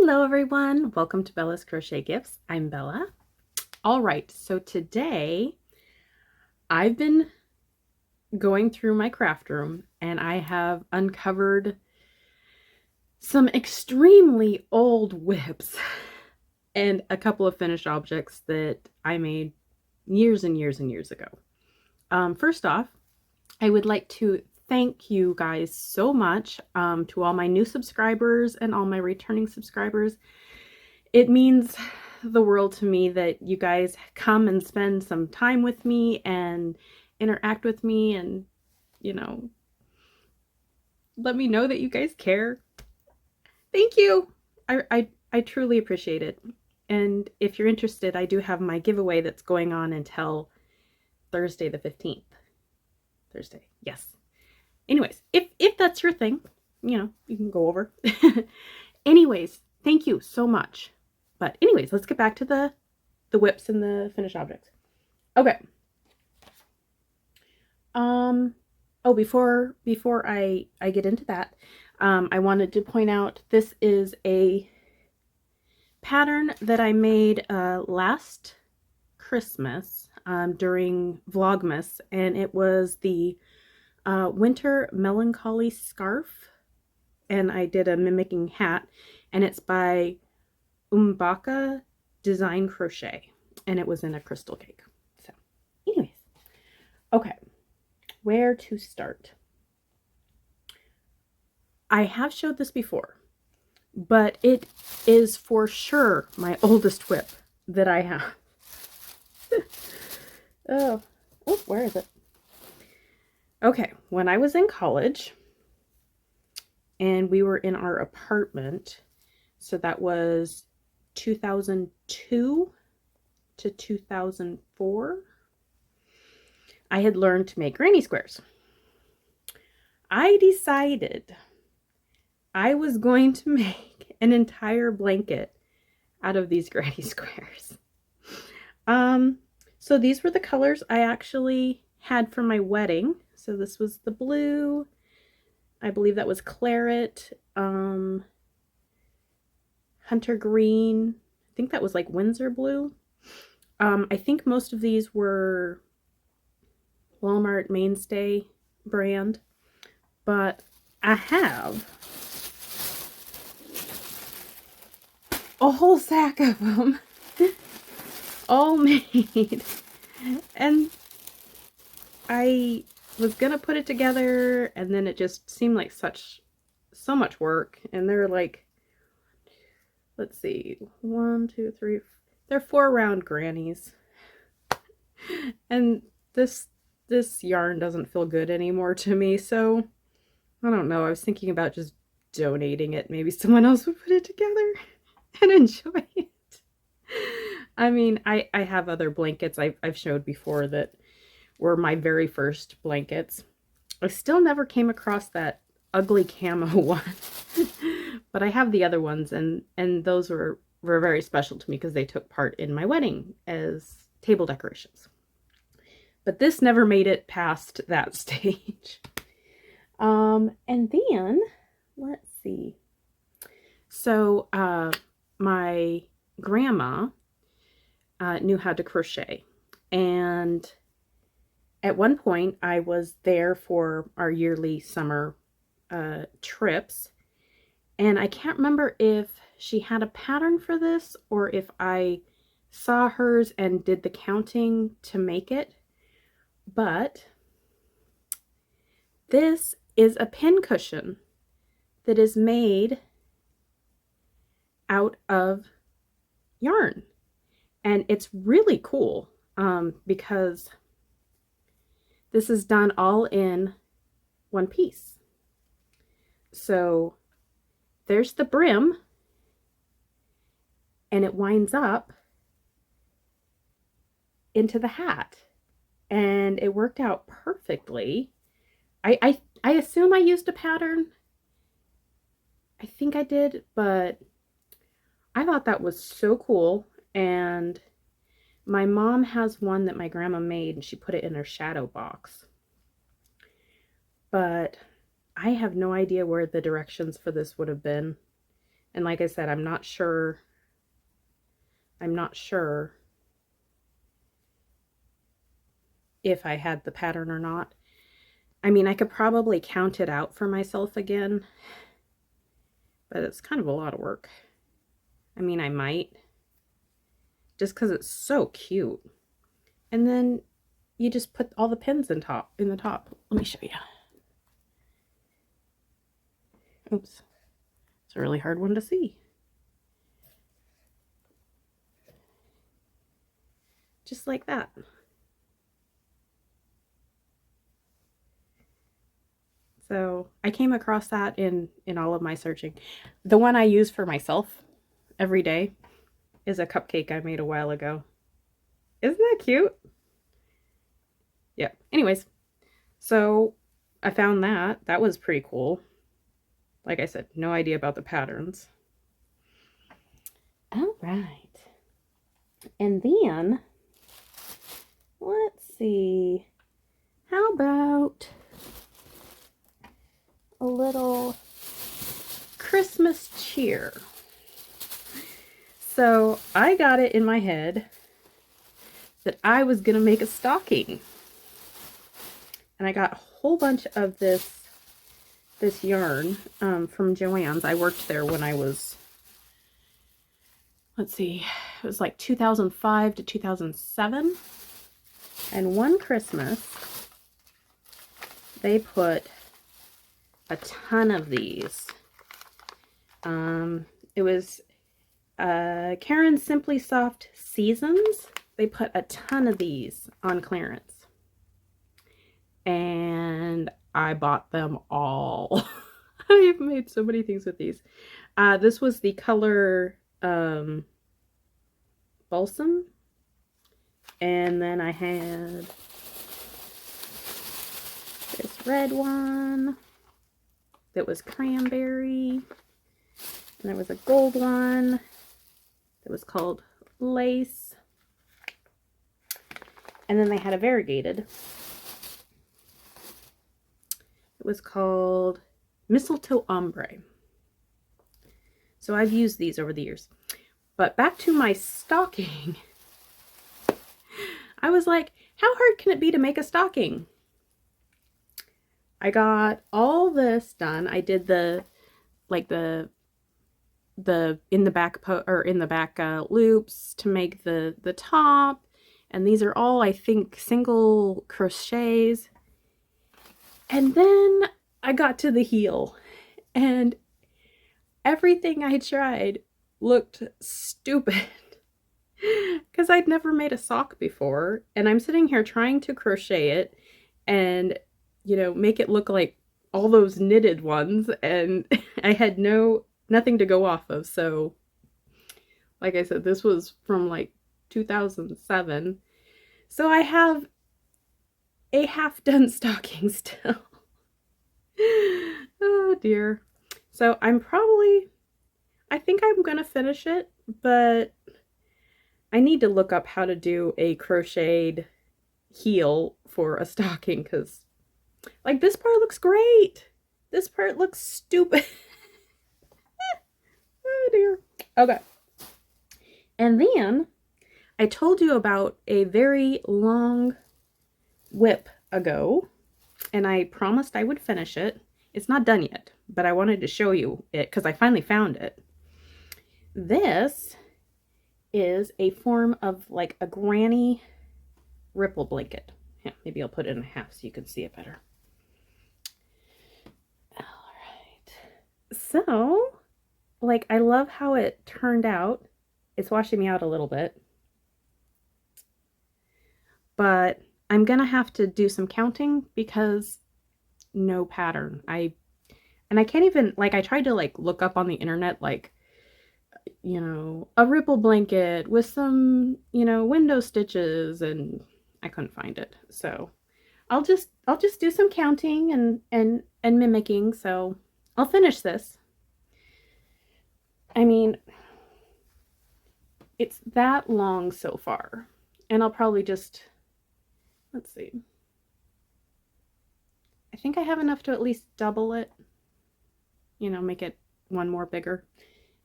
Hello everyone, welcome to Bella's Crochet Gifts. I'm Bella. All right, so today I've been going through my craft room and I have uncovered some extremely old whips and a couple of finished objects that I made years and years and years ago. First off, I would like to thank you guys so much to all my new subscribers and all my returning subscribers. It means the world to me that you guys come and spend some time with me and interact with me and, let me know that you guys care. Thank you. I truly appreciate it. And if you're interested, I do have my giveaway that's going on until Thursday the 15th. Thursday, yes. Anyways, if that's your thing, you can go over. Anyways, thank you so much. But anyways, let's get back to the whips and the finished objects. Okay. Oh, before I get into that, I wanted to point out this is a pattern that I made last Christmas during Vlogmas, and it was the winter melancholy scarf, and I did a mimicking hat, and it's by Oombawka Design Crochet, and it was in a crystal cake. So anyways, okay, where to start? I have showed this before, but it is for sure my oldest whip that I have. Oh, where is it? Okay, when I was in college and we were in our apartment, so that was 2002 to 2004, I had learned to make granny squares. I decided I was going to make an entire blanket out of these granny squares. So these were the colors I actually had for my wedding. So this was the blue, I believe that was claret, hunter green, I think that was like Windsor blue. I think most of these were Walmart Mainstay brand, but I have a whole sack of them all made, and I was gonna put it together, and then it just seemed like so much work. And they're like, let's see, 1, 2, 3, they're 4 round grannies, and this yarn doesn't feel good anymore to me, so I don't know, I was thinking about just donating it. Maybe someone else would put it together and enjoy it. I mean, I have other blankets I've showed before that were my very first blankets. I still never came across that ugly camo one, but I have the other ones, and those were very special to me because they took part in my wedding as table decorations. But this never made it past that stage. And then, let's see. So, my grandma knew how to crochet, and at one point I was there for our yearly summer trips, and I can't remember if she had a pattern for this or if I saw hers and did the counting to make it, but this is a pin cushion that is made out of yarn, and it's really cool because this is done all in one piece. So there's the brim, and it winds up into the hat, and it worked out perfectly. I assume I used a pattern. I think I did, but I thought that was so cool. And my mom has one that my grandma made, and she put it in her shadow box. But I have no idea where the directions for this would have been. And like I said, I'm not sure if I had the pattern or not. I mean, I could probably count it out for myself again, but it's kind of a lot of work. I mean, I might, just because it's so cute. And then you just put all the pins in the top. Let me show you. Oops. It's a really hard one to see. Just like that. So I came across that in all of my searching. The one I use for myself every day is a cupcake I made a while ago. Isn't that cute? Yeah. Anyways, so I found that. That was pretty cool. Like I said, no idea about the patterns. All right. And then, let's see. How about a little Christmas cheer? So I got it in my head that I was going to make a stocking. And I got a whole bunch of this yarn from Joann's. I worked there when I was, let's see, it was like 2005 to 2007. And one Christmas, they put a ton of these. It was Karen Simply Soft Seasons. They put a ton of these on clearance. And I bought them all. I have made so many things with these. This was the color Balsam. And then I had this red one that was cranberry. And there was a gold one that was called Lace. And then they had a variegated. It was called Mistletoe Ombre. So I've used these over the years. But back to my stocking. I was like, how hard can it be to make a stocking? I got all this done. I did the in the back loops to make the top, and these are all, I think, single crochets. And then I got to the heel, and everything I tried looked stupid because I'd never made a sock before, and I'm sitting here trying to crochet it and, you know, make it look like all those knitted ones, and I had nothing to go off of. So like I said, this was from like 2007. So I have a half-done stocking still. Oh dear. So I think I'm gonna finish it, but I need to look up how to do a crocheted heel for a stocking, because like this part looks great. This part looks stupid. Oh dear. Okay. And then I told you about a very long whip ago, and I promised I would finish it. It's not done yet, but I wanted to show you it because I finally found it. This is a form of like a granny ripple blanket. Yeah, maybe I'll put it in half so you can see it better. All right. So, like, I love how it turned out. It's washing me out a little bit, but I'm gonna have to do some counting because no pattern. I can't even, like, I tried to like look up on the internet, like, you know, a ripple blanket with some, you know, window stitches, and I couldn't find it. So I'll just do some counting and mimicking. So I'll finish this. I mean, it's that long so far, and I'll probably just, let's see. I think I have enough to at least double it, you know, make it one more bigger.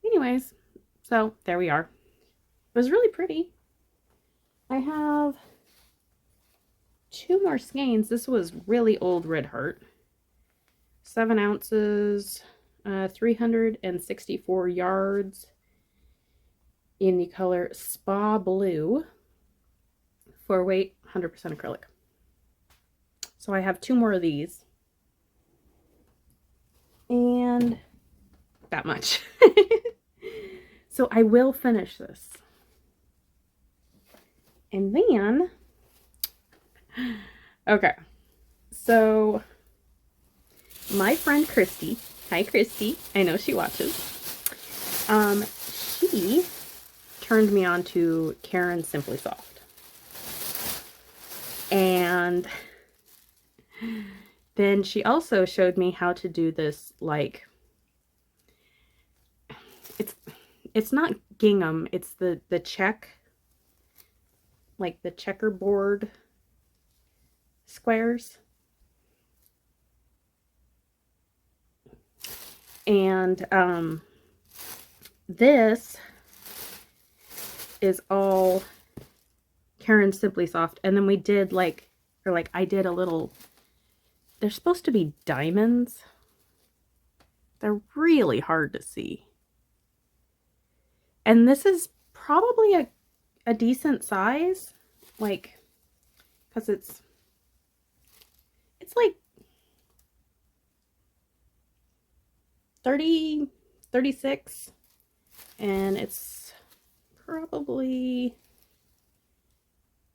Anyways, so there we are. It was really pretty. I have 2 more skeins. This was really old Red Heart. 7 ounces, 364 yards in the color Spa Blue. 4 weight, 100% acrylic. So I have 2 more of these. And that much. So I will finish this. And then, okay, so my friend Christy, hi Christy, I know she watches, she turned me on to Caron Simply Soft. And then she also showed me how to do this, like, it's not gingham, it's the check, like the checkerboard squares. And this is all Caron Simply Soft. And then we did I did a little, they're supposed to be diamonds. They're really hard to see. And this is probably a decent size, like, because it's like 30, 36, and it's probably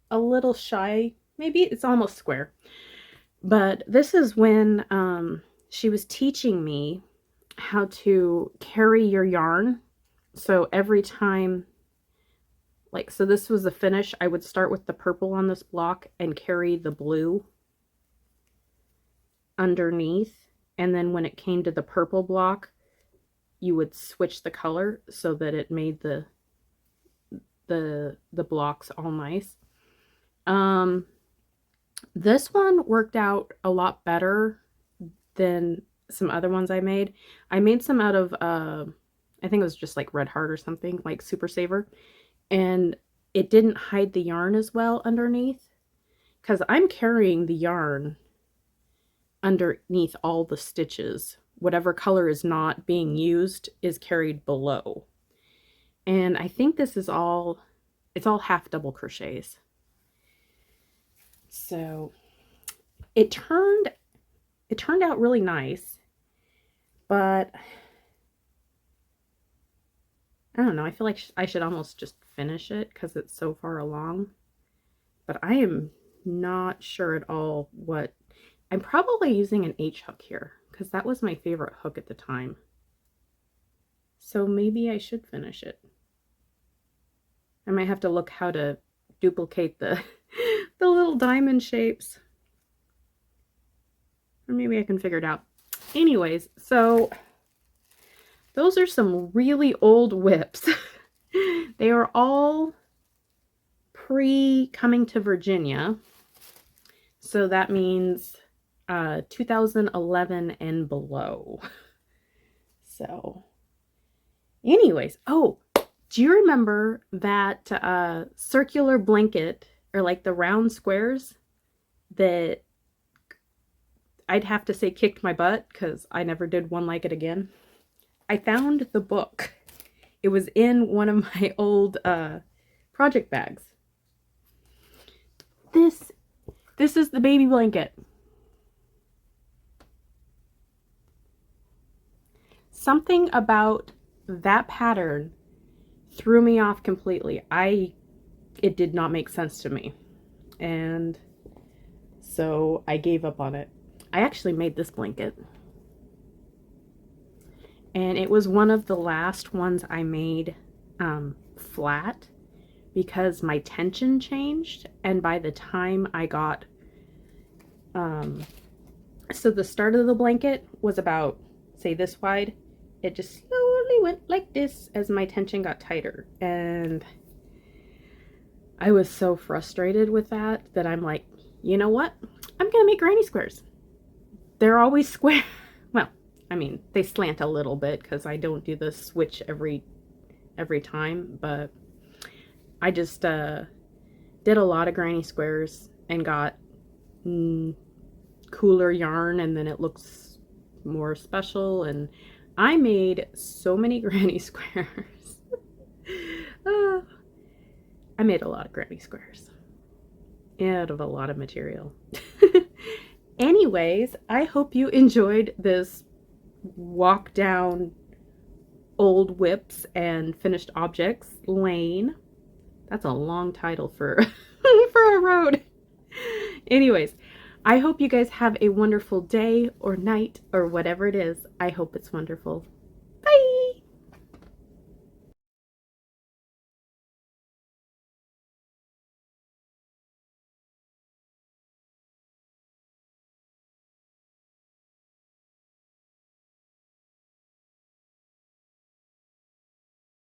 a little shy. Maybe it's almost square. But this is when she was teaching me how to carry your yarn. So every time, like, so this was the finish. I would start with the purple on this block and carry the blue underneath. And then when it came to the purple block, you would switch the color so that it made the blocks all nice. This one worked out a lot better than some other ones I made. I made some out of I think it was just like Red Heart or something, like Super Saver. And it didn't hide the yarn as well underneath, because I'm carrying the yarn underneath all the stitches. Whatever color is not being used is carried below. And I think this is all, it's all half double crochets. So it turned out really nice, but I don't know. I feel like I should almost just finish it because it's so far along. But I am not sure at all what... I'm probably using an H hook here because that was my favorite hook at the time. So maybe I should finish it. I might have to look how to duplicate the little diamond shapes. Or maybe I can figure it out. Anyways, so those are some really old whips. They are all pre-coming to Virginia. So that means 2011 and below. So anyways, oh, do you remember that circular blanket, or like the round squares that I'd have to say kicked my butt because I never did one like it again? I found the book. It was in one of my old project bags. This is the baby blanket. Something about that pattern threw me off completely. It did not make sense to me. And so I gave up on it. I actually made this blanket. And it was one of the last ones I made flat because my tension changed. And by the time I got, so the start of the blanket was about, say, this wide. It just slowly went like this as my tension got tighter. And I was so frustrated with that I'm like, you know what? I'm going to make granny squares. They're always square. Well, I mean, they slant a little bit because I don't do the switch every time, but I just did a lot of granny squares and got cooler yarn, and then it looks more special. And I made so many granny squares. I made a lot of granny squares out of a lot of material. Anyways, I hope you enjoyed this walk down old whips and finished objects lane. That's a long title for for a road. Anyways, I hope you guys have a wonderful day or night or whatever it is. I hope it's wonderful.